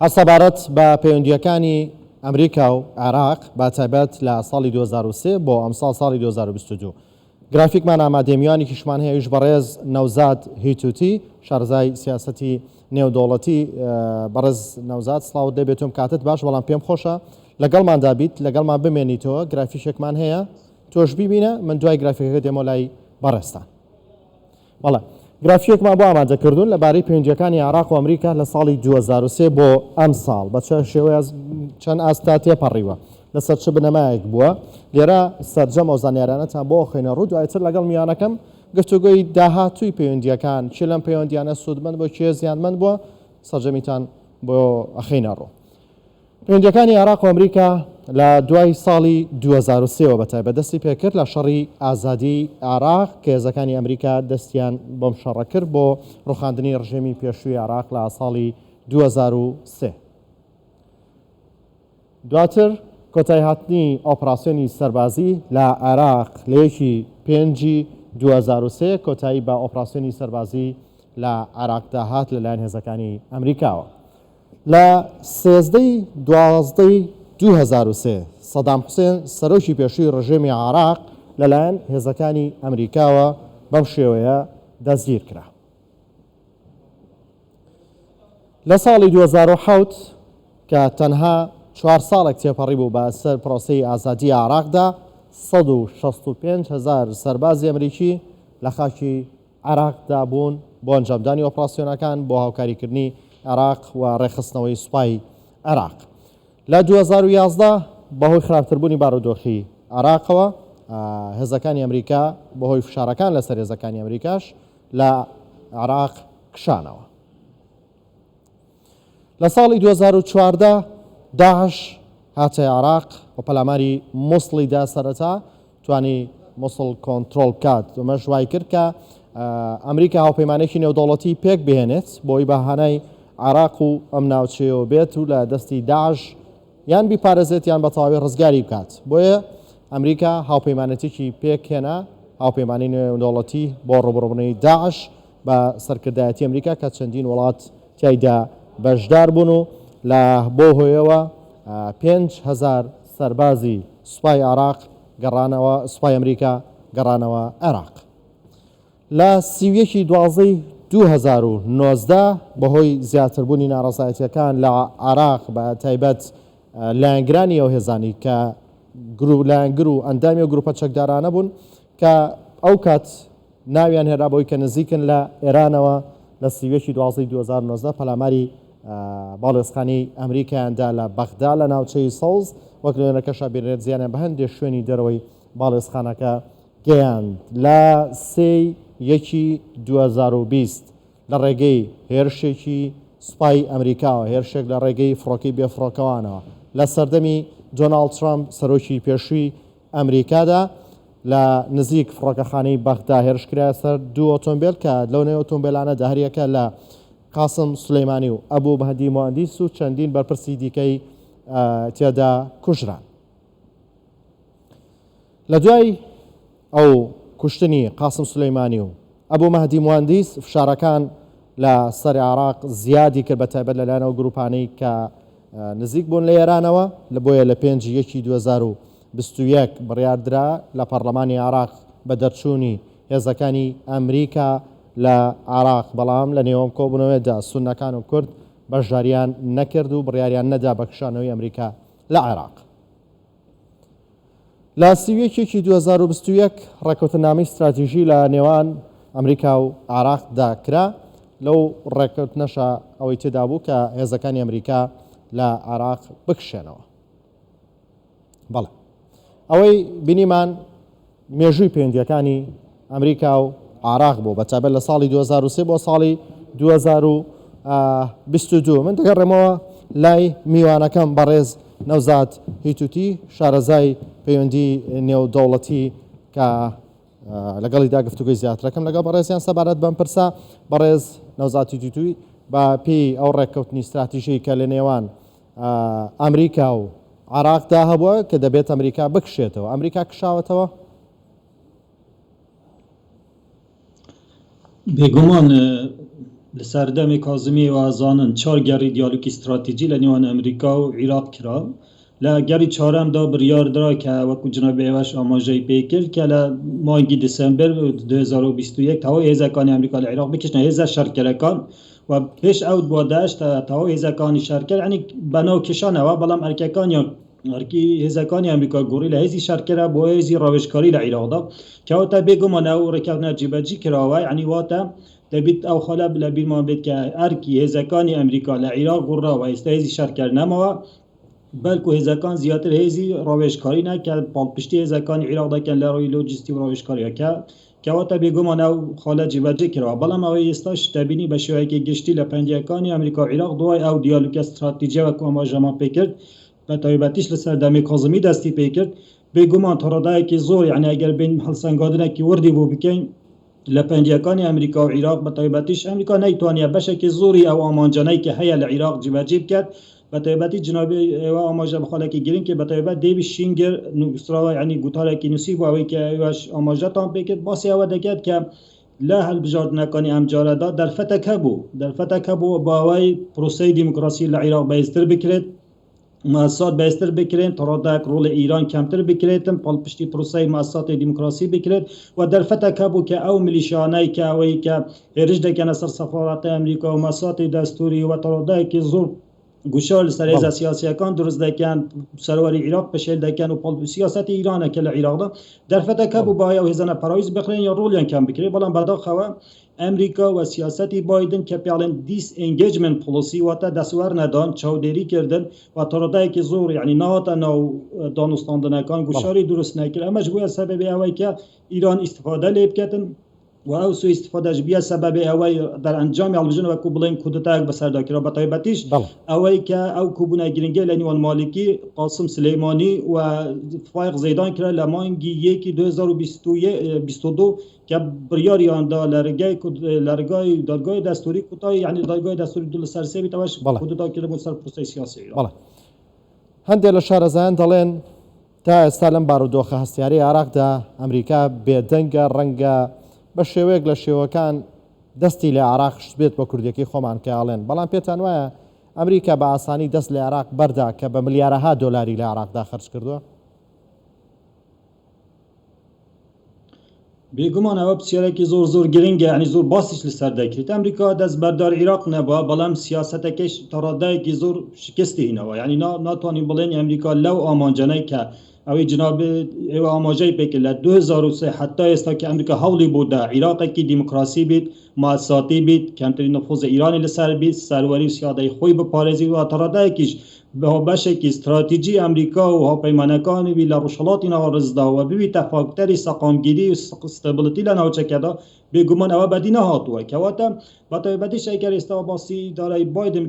هەسەبارەت بە پەیوەندیەکانی ئەمریکا و عێراق بەتایبەت لە ساڵی 2023 بۆ ئەمساڵ ساڵی 2022 گرافیکمان ئامادەمیوانێکیشمان هەیە ویش بەڕێز نەوزاد هیتوتی شارەزای سیاسەتی نێودەوڵەتی. بەڕێز نەوزاد سڵاوت دەبێتم کاتت باش، بەڵام پێم خۆشە لەگەڵماندا بیت لەگەڵمان بمێنیتەوە. گرافیکێکمان هەیە تۆش بیبینە، من دوای گرافیکەکە دێمە لای بەڕێستان. بەڵێ گرافیکمان بۆ ئامادەکردوون لەبارەی پەیوەندیەکانی عێراق و ئەمریکا لە ساڵی 2023 بۆ ئەم ساڵ بە شێوەیە چەند ئاستا تێپەڕیوە لەسەر چ بنەمایەک بووە. لێرە سەرجەم ئەو زانیاریانەتان بۆ خێنە ڕوو، دوایتر لەگەڵ میوانەکەم گفتوگۆی داهاتووی پەیوەندیەکان چی لەم پەیوەندیانە سوودمەند بۆ کێ زیانمەند بووە سەرجەمیتان بۆ ئەخێنە ڕوو. پەیوەندیەکانی عێراق و ئەمریکا لە دوای ساڵی 2023 بەتایبەت دەستی پێکرد لە شەڕی ئازادی عێراق کە هێزەکانی ئەمریکا دەستیان بۆم شەڕە کرد بۆ ڕوخاندنی ڕژێمی پێشووی عێراق لە ساڵی 2023. دواتر کۆتای هاتنی ئۆپراسیۆنی سەربازی لە عێراق لە 1/5/2023 کۆتایی بە ئۆپراسیۆنی سەربازی لە عێراقدا هات لەلایەن هێزەکانی ئەمریکاوە. لە 13/12/2023 سەدام حوسێن سەرۆکی پێشووی ڕژێمی عێراق لەلایەن هێزەکانی ئەمریکاوە بەم شێوەیە دەستگیر کرا. لە ساڵی 2007 کە تەنها 4 ساڵێک تێپەڕی بوو بە سەر پرۆسەی ئازادی عێراقدا 165,000 سەربازی ئەمریکی لە خاکی عێراقدا بوون بۆ ئەنجامدانی ئۆپراسیۆنەکان بۆ هاوکاریکردنی عێراق و ڕێخستنەوەی سوپای عێراق. لە 2011 بەهۆی خراپتربوونی بارودۆخی عێراقەوە هێزەکانی ئەمریکا بەهۆی فشارەکان لەسەر هێزەکانی ئەمریکاش لە عێراق کشانەوە. لە ساڵی 2014 داعش هاتە عێراق و پەلاماری مووسڵیدا سەرەتا توانی مووسڵ کۆنتڕۆڵ بکات. ئەمەش وای کرد کە ئەمریکا هاوپەیمانێکی نێودەوڵەتی پێک بهێنێت بۆی بەهانای عێراق و ئەم ناوچەیەوە بێت و لە دەستی داعش یان بیپارێزێت یان بە تەواوی ڕزگاری بکات. بۆیە ئەمریکا هاوپەیمانەتێکی پێکهێنا، هاوپەیمانی نێودەوڵەتی بۆ ڕوبڕبوونەوەی داعش بە سەرکردایەتی ئەمریکا کە چەندین وڵات تایدا بەشدار بوون و لە بۆ هۆیەوە 5,000 سەربازی سوپای عێراق گەڕانەوە، سوپای ئەمریکا گەڕانەوە عێراق. لە 31/12/2019 بەهۆی زیاتربوونی ناڕەزایەتیەکان لە عێراق بە تایبەت لایەنگرانی ئەو هێزانی کە لایەنگر و ئەندامی و گروپە چەکدارانە بوون کە ئەو کات ناویان هێرا بۆی کە نزیکن لە ئێرانەوە لە 31/12/2019 پەلاماری باڵێزخانی ئەمریکایاندا لە بەغدا لە ناوچەی سەوز وەک لەوێنەکەشە بێنێت زیانیان بە هەندێک شوێنی دەرەوەی باڵێزخانەکە گەیاند. لە 3/1/2020 لە ڕێگەی هێرشێکی سوپای ئەمریکاوە، هێرشێک لە ڕێگەی فڕۆکەی بێفڕۆکەوانەوە لە سەردەمی دۆناڵد ترامپ سەرۆکی پێشووی ئەمریکادا لە نزیک فڕۆکەخانەی بەغدا هێرشکرا سەر 2 ئۆتۆمبیل کە لەونەی ئۆتۆمبیلانە داهریەکە لە قاسم سولەیمانی و ئەبوو مەهدی موهەندیس و چەندین بەرپرسی دیکەی تێدا کوژران. لە دوای ئەو کوشتنی قاسم سولەیمانی و ئەبوو مەهدی موهەندیس فشارەکان لە سەری عێراق زیادی کرد بەتایبەت لەلایەنەوە گروپانەی کە نزیک بوون لە ئێرانەوە لە بۆیە لە 5/1/2021 بڕیاردرا لە پەرلەمانی عێراق بە دەرچوونی هێزەکانی ئەمریکا لە عێراق، بەڵام لە نێوەم کۆبوونەوەیدا سوننەکان و کورد بەشداریان نەکرد و بڕیاریان نەدا بە کشانەوەی ئەمریکا لە عێراق. لە 31/2021 ڕێکەوتنامەی استراتیژی لە نێوان ئەمریکا و عێراقدا کرا. لەو ڕێکەوتنەشە ئەوەی تێدا بوو کە هێزەکانی ئەمریکا لە عێراق بکشێنەوە. بەڵێ ئەوەی بینیمان مێژووی پەیوەندیەکانی ئەمریکا و عێراق بوو بەتایبەت لە ساڵی 2023 بۆ ساڵی 2022. من دەگەڕێمەوە لای میوانەکەم بەڕێز نەوزاد هیتوتی شارەزای پەیوەندی نێودەوڵەتی کە لەگەڵیدا گفتوگوی زیاترەکەم لەگەڵ بەڕێزیان سەبارەت بەم پرسە. بەڕێز نەوزاد هیتوتی بە پێی ئەو ڕێککەوتنی استراتیژی کە لە نێوان ئەمریکا و عێراقدا هەبووە کە دەبێت ئەمریکا بکشێتەوە، ئەمریکا کشاوەتەوە؟ بێگومان لسردەمی کازمی و زانن چار گەری دیالوگی استراتیجی لە نێوان ئەمریکا و عێراق کرا لە گەری چارەمدا بڕیاردرا کە وەکو جناب ئێوەش ئاماژەی پێکرد کە لە مانگی دسەمبەر 2021 تەواوی هێزەکانی ئەمریکا لە عێراق بکشنە هێزە شەرکەرەکان و پێش ئەو بۆ داعش تەواوی هێزەکانی شەرکەر ینی بەناو کشانەوە بەڵام ئەرکەکانیان ئەرکی هێزەکانی ئەمریکا گۆڕی لە هێزی شەرکەرە بۆ هێزی ڕاوێژکاری لە عێراقدا کەواتە بێگومانە و ڕێککەوتنە جێبەجی کراوە ینی واتە دەبێت ئەو خەلە لە بیرمان بێت کە ئەرکی هێزەکانی ئەمریکا لە عێراق گوڕاوە ئێستا هێزی شەرکەر نەمەوە بەلکو هێزەکان زیاتر هێزی ڕاوێژکاری ناکە پاڵپشتی هێزەکانی عێراق دەکەن لە ڕۆی لۆجیستی و ڕاوێژکاریەکە کەواتە بێگومانە و خەلە جێبەجێ کراوە بەڵام ئەوەی ئێستاش دەبینی بە شێوەیەکی گشتی لە پەنجەکانی ئەمریکا و عێراق دوای ئەو دیالوگە استراتیجیە وەکو ئاماژەمان پێکرد بە تایبەتیش لە سەردەمی کازمی دەستی پێکرد بێگومان تەڕەدایەکی زۆر یعنی ئەگەر بین هەڵسەنگاندنێکی وردی بۆ بکەین لە پەنجەکانی ئەمریکا و عێراق بە تایبەتیش ئەمریکا نەیتوانێت بەشێکی زۆری ئەو ئامانجانەی کە هەیە لە عێراق جێبەجێ بکات بە تایبەتی جنابی ئێوە ئاماژە بەخۆلێکی گرنگ کە بە تایبەت دەیوی شینگەر نووسراوە ینی گوتارێکی نووسی بۆ ئەوەی کە ئێوەش ئاماژەتان پێکرد باسی ئەوە دەکات کە لە هەڵبژاردنەکانی ئەم جارەدا دەرفەتەکە بوو بە ئەوەی پرۆسەی دیموکراسی لە عێراق بەهێزتر بکرێت مؤسسات بەهێزتر بکرێن تەڕادایەک ڕۆڵی ئیران کەمتر بکرێتن پاڵپشتی پرۆسەی مؤسساتی دیموکراسی بکرێت و دەرفەتەکە بوو کە ئەو میلیشیانەی کە ئەوەی کە هێرش دەکەنە سەر سەفارەتە ئەمریکا و مؤسساتی دەستوری و تەڕادایەکی زۆر گوشار لەسەر هێزە سیاسیەکان دروست دەکەن سەروەری عێراق پشێل دەکەن و سیاسەتی ئیرانەکە لە عێراقدا دەرفەتەکە بوو باە هێزانە پەراویز بخرێن یا ڕۆڵیان کەم بکرێت بەڵام بەداخەوە ئەمریکا و سیاسەتی بایدن کە پێڵێن دیس ئنگیجمنت پۆلیسی واتە دەسوار نەدان چاودێریکردن و تەڕەدایەکی زۆر یعنی نهاتە ناو دانوستاندنەکان گوشاری دروست نەکرد ئەمەش بووە سەبەبی ئەوەی کە ئیران ئیستیفادە لێ بکەن و ئەو سوء استفادەش بیە سەبەبی ئەوەی دەرئەنجامی هەڵبژن وەکو بڵێن کودتایەک بەسەرداکرا بە تایبەتیش ئەوەی کە ئەو کوبوونە گرنگی لە نیوان مالکی قاسم سلەیمانی و فایق زەیدان کرا لە مانگی 2022 کە بڕیاریاندا لە ڕێگای دادگای دەستوری کوتای یعنی دادگای دەستوری دوو لەسەر سێ بیتەوەش کودتاکردبوون سەر پرۆسەی سیاسی عێراق هەندێک لە شارەزایان دەڵێن تا ئێستا لەم بارودۆخە هەستیاری عێراقدا ئەمریکا بێدەنگە ڕەنگە بە شێوەیەک لە شێوەکان دەستی لە عێراق شت بێت بە کوردیەکەی خۆمان کەڵێن بەڵام پێتان وایە ئەمریکا بە ئاسانی دەست لە عێراق بەردا کە بە ملیارەها دۆلاری لە عێراقدا خەرج کردووە بێگومان ئەوە پرسیارێکی زۆر گرنگە ینی زۆر باسیش لەسەر دەکرێت ئەمریکا دەست بەردار عێراق نەبووە بەڵام سیاسەتەکەش تەڕادایەکی زۆر شکستی هینەوە ینی ناتوانین بڵێن ئەمریکا لەو ئامانجانەی کە ئەوەی جناب ئێوە ئاماژەی پێکرد لە 2003 حتا ئێستا کە ئەمریکا هەوڵی بوودا عێراقێکی دیموکراسی بیت مؤسساتی بیت کەمترین نفوذ ئیرانی لەسەر بیت سەروەری و سیادەی خۆی بپارێزی و تەڕادایەکیش بەشێکی استراتیجی ئەمریکا و هاوپەیمانەکانی وی لە ڕۆژهەڵاتی ناوەڕزدا و ببیتە فاکتەری سەقامگیری و ستابلیتی لە ناوچەکەدا بێگومان ئەوە بەدی نەهاتووە کەواتە بەتایبەتیش ئەگەر ئێستا باسی دارای بایدن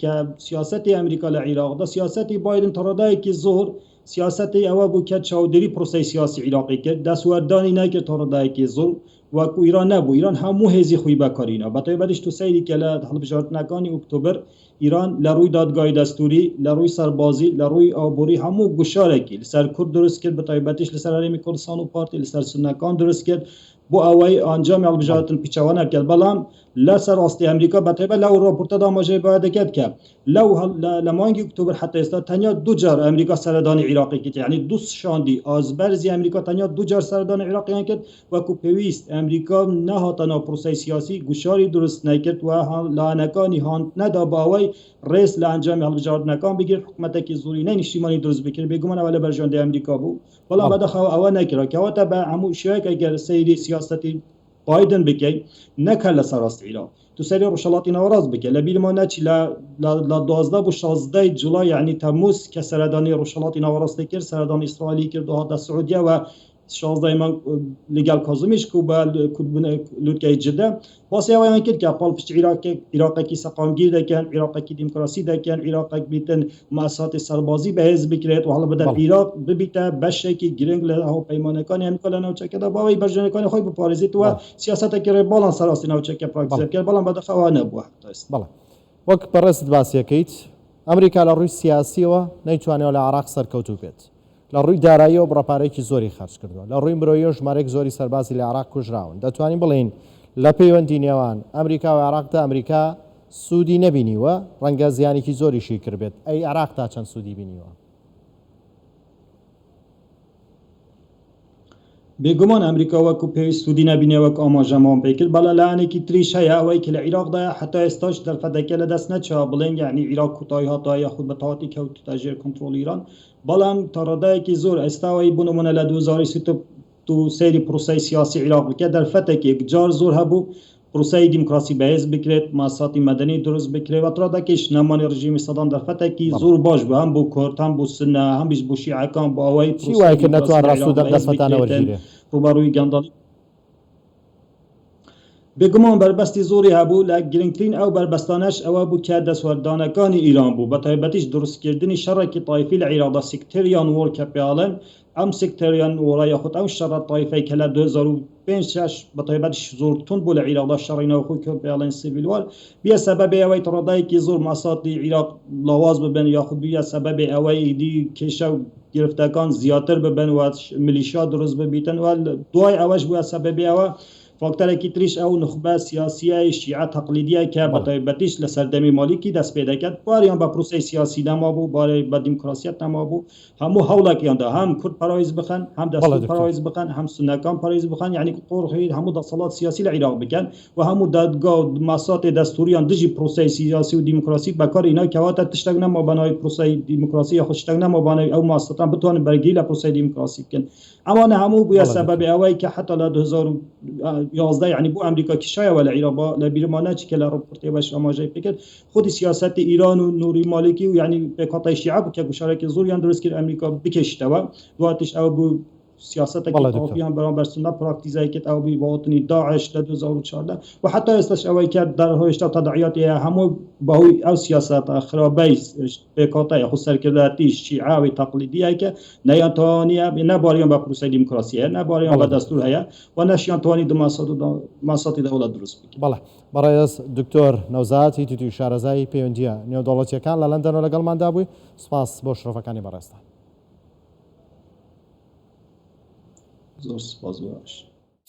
کە سیاسەتی ئەمریکا لە عێراقدا سیاسەتی بایدن تەڕادایەکی زۆر سیاسەتی ئەوە بوو کە چاودێری پرۆسەی سیاسی عێراقی کرد دەسوەردانی نەکرد تەڕەدایەکی زۆر وەکو ئیران نەبوو ئیران هەموو هێزی خۆی بەکارینە بەتایبەتیش تو سەیری کە لە هەڵبژاردنەکانی ئۆکتۆبر ئیران لە ڕووی دادگای دەستوری لە ڕووی سەربازی لە ڕووی ئابووری هەموو گوشارێکی لەسەر کورد دروست کرد بەتایبەتیش لەسەر هەرێمی کوردستان و پارتی لەسەر سونەکان دروست کرد بۆ ئەوەی ئەنجامی هەڵبژاردن پیچەوە نەکرد بەڵام لەسەر ڕاستی ئەمریکا بەتایبەت لەو ڕۆپۆرتەدا ئاماژەی باید دەکات کە لە مانگی ئۆکتۆبر حتا ئێستا تەنیا دوو جار ئەمریکا سەردانی عێراقی کرد یعنی دوو شاندی ئازبەرزی ئەمریکا تەنیا دوو جار سەردانی عێراقیان کرد وەکو پێویست ئەمریکا نەهاتە ناو پرۆسەی سیاسی گوشاری دروست نەکرد و لایەنەکانی هاند نەدا بە ئەوەی ڕێز لە ئەنجامی هەڵبژاردنەکان بگرێت حکوومەتێکی زۆرینەی نیشتیمانی دروست بکرد بێگومان ئەوە لە بەرژەوەندەی ئەمریکا بوو بەڵام بەداخەوە ئەوە نەکرا کەواتە بە هەموو شوێک ئەگەر سەیری سیاسەتی بایدن بکەیت نەکەل لەسەر ڕاستی عێراق تو سەری ڕۆژهەڵاتی ناوەڕاست بکە لە بیرمان نەچی لە 12 بۆ 16 جوڵای یعنی تەمووز کە سەردانی ڕۆژهەڵاتی ناوەڕاستی کرد سەردانی ئیسرائیلی کرد و هاتە سعودیا و 16 مانگ لەگەڵ کازمیش و بە لوتکەی جدە باسی ئەوەیان کرد کە پاڵپشت عێراقێکی سەقامگیر دەکەن عێراقێکی دیموکراسی دەکەن عێراقێک بیتن مؤسساتی سەربازی بەهێز بکرێت و هەڵە بدە عێراق ببیتە بەشێکی گرنگ لە هاوپەیمانەکانی ئەمریکا لە ناوچەکەدا باوەی بەرژەوەندەکانی خۆی بپارێزێت و سیاسەتێکی ڕێباڵان سەرڕاستی ناوچەکە پراکتیزە کرد بەڵام بەداخەوە نەبووە بەڵێ وەک بەڕێست باسیەکەیت ئەمریکا لە ڕووی سیاسیەوە نەیتوانێت لە عێراق سەرکەوتوو بێت لە ڕووی داراییەوە بڕەپارێکی زۆری خەرج کردووە لە ڕووی مرۆیی ژمارەیەک زۆری سەربازی لە عێراق کوژراون دەتوانین بڵین لە پەیوەندی نێوان ئەمریکا و عێراقدا ئەمریکا سوودی نەبینیوە ڕەنگە زیانێکی زۆریشی کردبێت ئەی عێراق تا چەند سوودی بینیوە بێگومان ئەمریکا وەکو پێویست سوودی نەبینێ وەک ئاماژەمان پێ کرد بەڵام لایەنێکی تریش هەیە ئەوەی کە لە عێراقدا حتا ئێستاش دەرفەتەکە لە دەست نەچوە بڵێن یعنی عێراق کوتای هاتووە یاخود بە تەواوەتی کەوتوتە ژێر کۆنتڕۆڵی ئیران بەڵام تا ڕادایەکی زۆر ئێستاوەی بوو نمونە لە 2023 سەیری پرۆسەی سیاسی عێراق بکە دەرفەتێک جار زۆر هەبوو پرۆسەی دیموکراسی بەهێز بکرێت ماساتی مەدەنی دروست بکرێت و ڕادەکەیش نەمانی ڕژیمی سەدام دەرفەتێکی زۆر باش بوو هەم بۆ کورد هەم بۆ سنە هەمیش بۆ شیعەکان بۆ ئەوەی چی وایە کە نەتوان ڕاست و دەرفەتانە وەرگیرێت ڕوبەڕووی گەندەڵی بێگومان بربەستی زۆری هەبوو لە گرنگترین ئەو بربەستانەش ئەوە بوو کە دەسوەردانەکانی ئیران بوو بە تایبەتیش دروستکردنی شەڕێکی تایفی لە عێراقدا سێکتەریان وۆر کە پێڵێن ئەم سێکتەریان وۆرە یاخود ئەو شەڕە تایفەی کە لە 2005 بە تایبەتیش زۆر تون بوو لە عێراقدا شەڕینەوە خۆی کە پێڵێن سیڤیل وار بیە سەبەبێ ئەوەی ڕادایەکی زۆر ماساتی عێراق لاواز ببن یاخود بیە سەبەبێ ئەوەی دی کێشە و گرفتەکان زیاتر ببن و میلیشیا دروست ببیتن و دوای ئەوەش بووە سەبەبێ ئەوە فاکتەرێکی تریش ئەو نخبە سیاسیە شیعە تەقلیدیە کە بە تایبەتیش لە سەردەمی مالیکی دەست پێ دەکات باریان بە پرۆسەی سیاسی نەما بوو بارێ بە دیموکراسیەت نەما بوو هەموو هەوڵێکیاندا هەم کورد پەرایز بخەن هەم دەستور پەرایز بخەن هەم سونەکان پەرایز بخەن یعنی قۆڕی هەموو دەسەڵات سیاسی لە عێراق بکەن و هەموو دادگا و ماساتی دەستوریان دژی پرۆسەی سیاسی و دیموکراسی بەکار اینا کەواتە تشتێک نەما بەناوی پرۆسەی دیموکراسی یاخود شتێک نەما بەناوی ئەو ماساتان بتوانن بەرگری لە پرۆسەی دیموکراسی بکەن ئەوانە هەموو بووە سەبەبی ئەوەی کە حتا لە 2011 یعنی بۆ ئەمریکا کیشایەوە لە عێراق لە بیرمانە چکە لە ڕۆپۆرتی باش ئاماژەی پێکرد خودی سیاسەتی ئیران و نوری مالکی و یعنی پێکهاتەی شیعە بوو کە گوشارێکی زۆریان دروست کرد ئەمریکا بکەشتەوە دواتیش ئەو بوو سیاستێکی تاوفیان بەرامبەر سنە پراکتیزای کرد ئەو بیباوتنی داعش لە 2014 و حتا ئێستاش ئەوەی کرد دەرهۆشتا تەداعیاتی هەموو بەهۆی ئەو سیاسەتە خراپەی پێکهاتەی یاخود سەرکردایەتی شیعەوی تەقلیدیە کە نەیانتوانیە نەباریان بە پرۆسەی دیموکراسیە نەباریان بە دەستور هەیە و نەشیان توانی ماساتی دەوڵەت دروست بکەن بەڵێ بەڕێز دکتۆر نەوزات هیتی شارەزای پەیوەندیە نێودەوڵەتیەکان لە لەندەن و لەگەڵماندا بووی سپاس بۆ شرۆفەکانی بەڕێستە زۆر سپاس باش